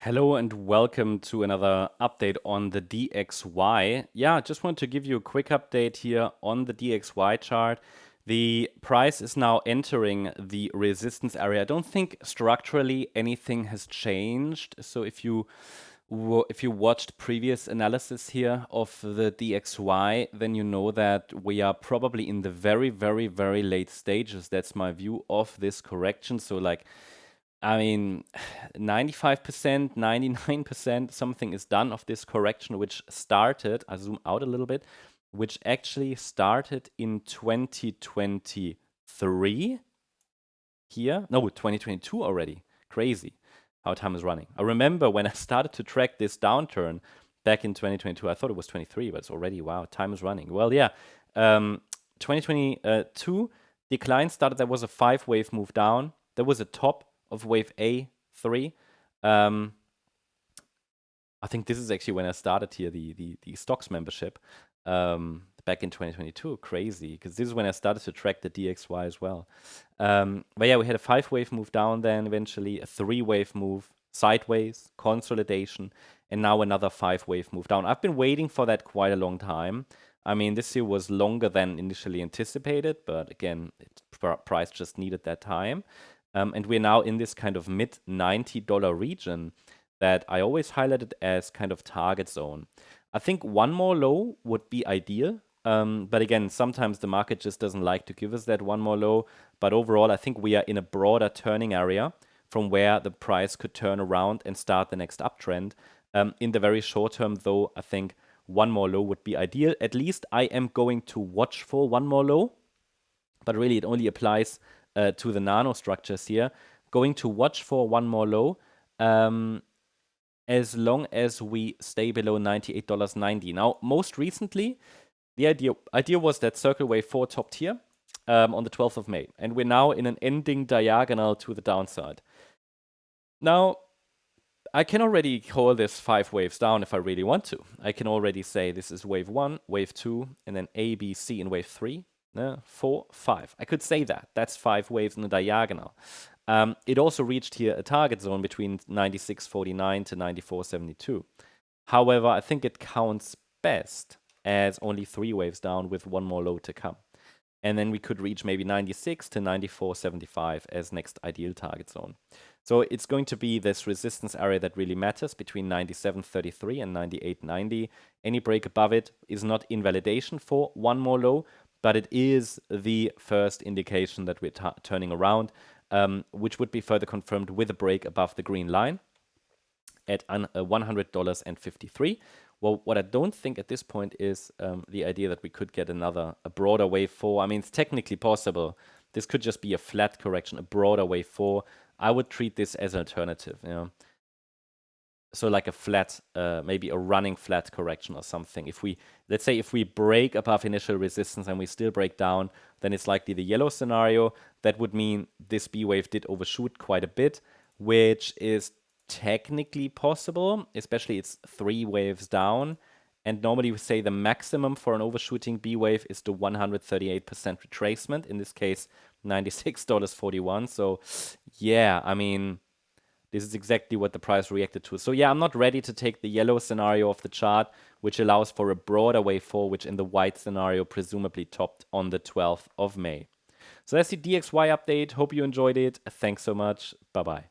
Hello and welcome to another update on the DXY. Yeah, just want to give you a quick update here on the DXY chart. The price is now entering the resistance area. I don't think structurally anything has changed. So if you watched previous analysis here of the DXY, then you know that we are probably in the very, very, very late stages. That's my view of this correction. So like, I mean, 95%, 99%, something is done of this correction, which started, I zoom out a little bit, which actually started in 2023 here. No, 2022 already. Crazy how time is running. I remember when I started to track this downturn back in 2022, I thought it was 23, but it's already, wow, time is running. Well, yeah, 2022 decline started. There was a 5-wave move down. There was a top of wave A3. I think this is actually when I started here, the stocks membership back in 2022. Crazy, because this is when I started to track the DXY as well. But yeah, we had a 5-wave move down, then eventually a 3-wave move sideways, consolidation, and now another 5-wave move down. I've been waiting for that quite a long time. I mean, this year was longer than initially anticipated, but again, price just needed that time. And we're now in this kind of mid $90 region that I always highlighted as kind of target zone. I think one more low would be ideal. But again, sometimes the market just doesn't like to give us that one more low. But overall, I think we are in a broader turning area from where the price could turn around and start the next uptrend. In the very short term, though, I think one more low would be ideal. At least I am going to watch for one more low. But really, it only applies to the nanostructures here. Going to watch for one more low as long as we stay below $98.90. Now, most recently, the idea was that circle wave 4 topped here on the 12th of May. And we're now in an ending diagonal to the downside. Now, I can already call this 5 waves down if I really want to. I can already say this is wave 1, wave 2, and then A, B, C in wave 3. 4, 5. I could say that. That's 5 waves in a diagonal. It also reached here a target zone between 96.49 to 94.72. However, I think it counts best as only 3 waves down with one more low to come. And then we could reach maybe 96 to 94.75 as next ideal target zone. So it's going to be this resistance area that really matters between 97.33 and 98.90. Any break above it is not invalidation for one more low, but it is the first indication that we're turning around, which would be further confirmed with a break above the green line at $100.53. Well, what I don't think at this point is the idea that we could get a broader wave 4. I mean, it's technically possible. This could just be a flat correction, a broader wave 4. I would treat this as an alternative, you know. So like a flat, maybe a running flat correction or something. Let's say if we break above initial resistance and we still break down, then it's likely the yellow scenario. That would mean this B wave did overshoot quite a bit, which is technically possible, especially it's 3 waves down. And normally we say the maximum for an overshooting B wave is the 138% retracement. In this case, $96.41. So yeah, I mean, this is exactly what the price reacted to. So yeah, I'm not ready to take the yellow scenario of the chart, which allows for a broader wave 4, which in the white scenario presumably topped on the 12th of May. So that's the DXY update. Hope you enjoyed it. Thanks so much. Bye-bye.